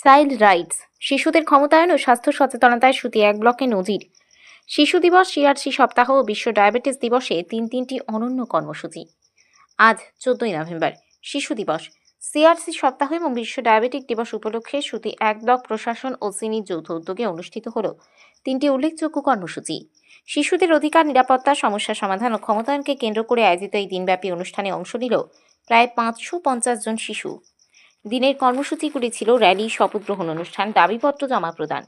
Child rights, শিশুদের ক্ষমতায়ন ও স্বাস্থ্য সচেতনতায় সুতি এক ব্লকে নজির। শিশু দিবস, সিআরসি সপ্তাহ ও বিশ্ব ডায়াবেটিস দিবসে তিনটি অনন্য কর্মসূচি। আজ 14ই নভেম্বর শিশু দিবস। সিআরসি সপ্তাহ এবং বিশ্ব ডায়াবেটিক দিবস উপলক্ষে সুতি এক ব্লক প্রশাসন ও সিনির যৌথ উদ্যোগে অনুষ্ঠিত হল তিনটি উল্লেখযোগ্য কর্মসূচি। শিশুদের অধিকার, নিরাপত্তা, সমস্যা সমাধান ও ক্ষমতায়নকে কেন্দ্র করে আয়োজিত এই দিনব্যাপী অনুষ্ঠানে অংশ নিল প্রায় 550 জন শিশু। দিনের কর্মসূচিগুলি ছিল র্যালি, শপথ গ্রহণ অনুষ্ঠান, দাবিপত্র জমা প্রদান।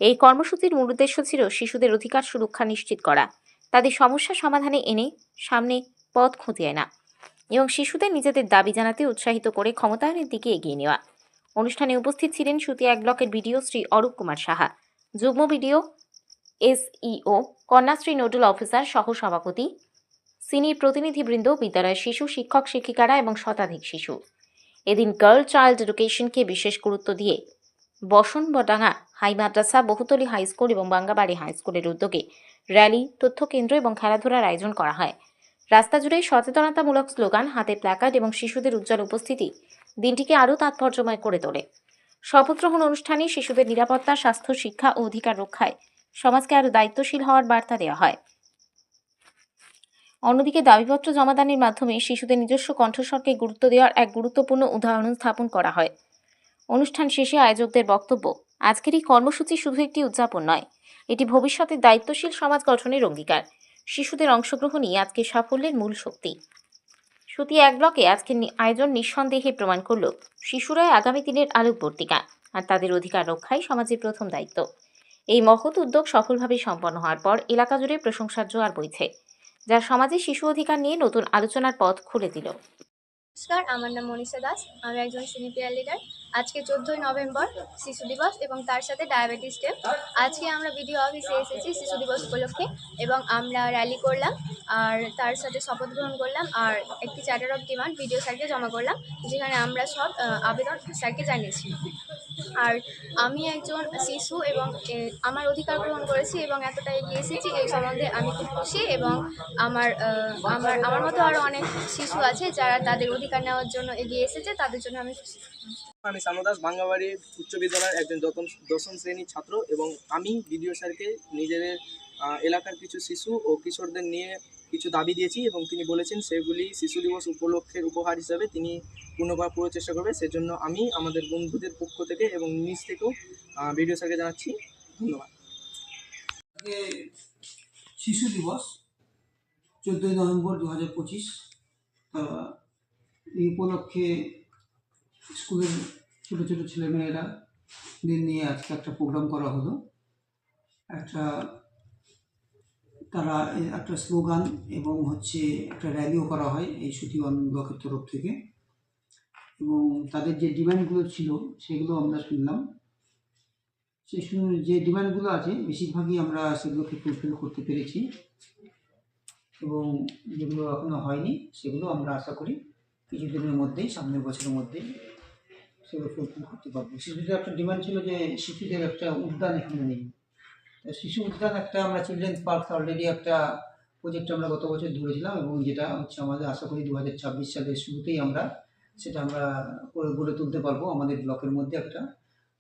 এই কর্মসূচির মূল উদ্দেশ্য ছিল শিশুদের অধিকার সুরক্ষা নিশ্চিত করা, তাদের সমস্যা সমাধানে এনে সামনে পথ খুঁজে আনা এবং শিশুদের নিজেদের দাবি জানাতে উৎসাহিত করে ক্ষমতায়নের দিকে এগিয়ে নেওয়া। অনুষ্ঠানে উপস্থিত ছিলেন সুতি এক ব্লকের বিডিও শ্রী অরূপ কুমার সাহা, যুগ্ম BDO, SEO, Kanyashree nodal officer সহ সভাপতি, সিনির প্রতিনিধিবৃন্দ, বিদ্যালয়ের শিশু, শিক্ষক শিক্ষিকারা এবং শতাধিক শিশু। এদিন গার্ল চাইল্ড এডুকেশনকে বিশেষ গুরুত্ব দিয়ে বসনবডাঙ্গা হাই মাদ্রাসা, বহুতলী হাই স্কুল এবং বাঙ্গাবাড়ি হাই স্কুলের উদ্যোগে র্যালি, তথ্য কেন্দ্র এবং খেলাধুলার আয়োজন করা হয়। রাস্তা জুড়ে সচেতনতামূলক স্লোগান, হাতে প্ল্যাকার্ড এবং শিশুদের উজ্জ্বল উপস্থিতি দিনটিকে আরও তাৎপর্যময় করে তোলে। শপথ গ্রহণ অনুষ্ঠানে শিশুদের নিরাপত্তা, স্বাস্থ্য, শিক্ষা ও অধিকার রক্ষায় সমাজকে আরও দায়িত্বশীল হওয়ার বার্তা দেওয়া হয়। অন্যদিকে দাবিপত্র জমাদানের মাধ্যমে শিশুদের নিজস্ব কণ্ঠস্বরকে গুরুত্ব দেওয়ার এক গুরুত্বপূর্ণ উদাহরণ স্থাপন করা হয়। অনুষ্ঠান শেষে আয়োজকদের বক্তব্য, আজকের এই কর্মসূচি শুধু একটি উদযাপন নয়, এটি ভবিষ্যতের দায়িত্বশীল সমাজ গঠনের অঙ্গীকার। শিশুদের অংশগ্রহণই আজকের সাফল্যের মূল শক্তি। সুতি এক ব্লকে আজকের আয়োজন নিঃসন্দেহে প্রমাণ করল শিশুরাই আগামী দিনের আলোকবর্তিকা, আর তাদের অধিকার রক্ষাই সমাজের প্রথম দায়িত্ব। এই মহৎ উদ্যোগ সফলভাবে সম্পন্ন হওয়ার পর এলাকা জুড়ে প্রশংসার জোয়ার বইছে, যা সমাজে শিশু অধিকার নিয়ে নতুন আলোচনার পথ খুলে দিল। নমস্কার, আমার নাম মনীষা দাস। আমি একজন সিনিয়র পেয়ার লিডার। আজকে 14ই নভেম্বর শিশু দিবস এবং তার সাথে ডায়াবেটিস ডে। আজকে আমরা বিডিও অফিসে এসেছি শিশু দিবস উপলক্ষে এবং আমরা র্যালি করলাম, আর তার সাথে শপথ গ্রহণ করলাম, আর একটি চার্টার অফ ডিমান্ড বিডিও স্যারকে জমা করলাম, যেখানে আমরা সব আবেদন স্যারকে জানিয়েছি। আর আমি একজন শিশু এবং আমার অধিকার গ্রহণ করেছি এবং এতটা এগিয়ে এসেছি, এই সম্বন্ধে আমি খুব খুশি। এবং আমার আমার আমার মতো আরও অনেক শিশু আছে যারা তাদের অধিকার নেওয়ার জন্য এগিয়ে এসেছে, তাদের জন্য আমি খুশি। আমি সানু দাস, বাঙ্গাবাড়ি উচ্চ বিদ্যালয়ের একজন দশম শ্রেণীর ছাত্র এবং আমি বিডিও স্যারকে নিজেদের এলাকার কিছু শিশু ও কিশোরদের নিয়ে কিছু দাবি দিয়েছি এবং তিনি বলেছেন সেগুলি শিশু দিবস উপলক্ষের উপহার হিসাবে তিনি পূর্ণ করার পুরো চেষ্টা করবে। সেজন্য আমি আমাদের বন্ধুদের পক্ষ থেকে এবং নিজ থেকেও বিডিও স্যারকে জানাচ্ছি ধন্যবাদ। শিশু দিবস 14ই নভেম্বর 2025। এই উপলক্ষে স্কুলের ছোটো ছোটো ছেলেমেয়েরা নিয়ে আজকে একটা প্রোগ্রাম করা হলো। তারা একটা স্লোগান এবং একটা র্যালিও করা হয় এই সুতি ব্লকের তরফ থেকে, এবং তাদের যে ডিমান্ডগুলো ছিল সেগুলো আমরা শুনলাম। যে ডিমান্ডগুলো আছে বেশিরভাগই আমরা সেগুলোকে ফুলফিল করতে পেরেছি, এবং যেগুলো এখনো হয়নি সেগুলো আমরা আশা করি কিছুদিনের মধ্যেই, সামনের বছরের মধ্যেই সেগুলো ফুলফিল করতে পারবো। শিশুদের একটা ডিমান্ড ছিল যে শিশুদের একটা উদ্যান এখানে নেই। শিশু উদ্যান আমরা চিলড্রেন্স পার্ক অলরেডি একটা প্রজেক্ট আমরা গত বছর ধরেছিলাম, এবং যেটা আমাদের আশা করি 2026 সালের শুরুতেই সেটা আমরা গড়ে তুলতে পারবো। আমাদের ব্লকের মধ্যে একটা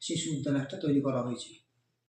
শিশু উদ্যান তৈরি করা হয়েছে।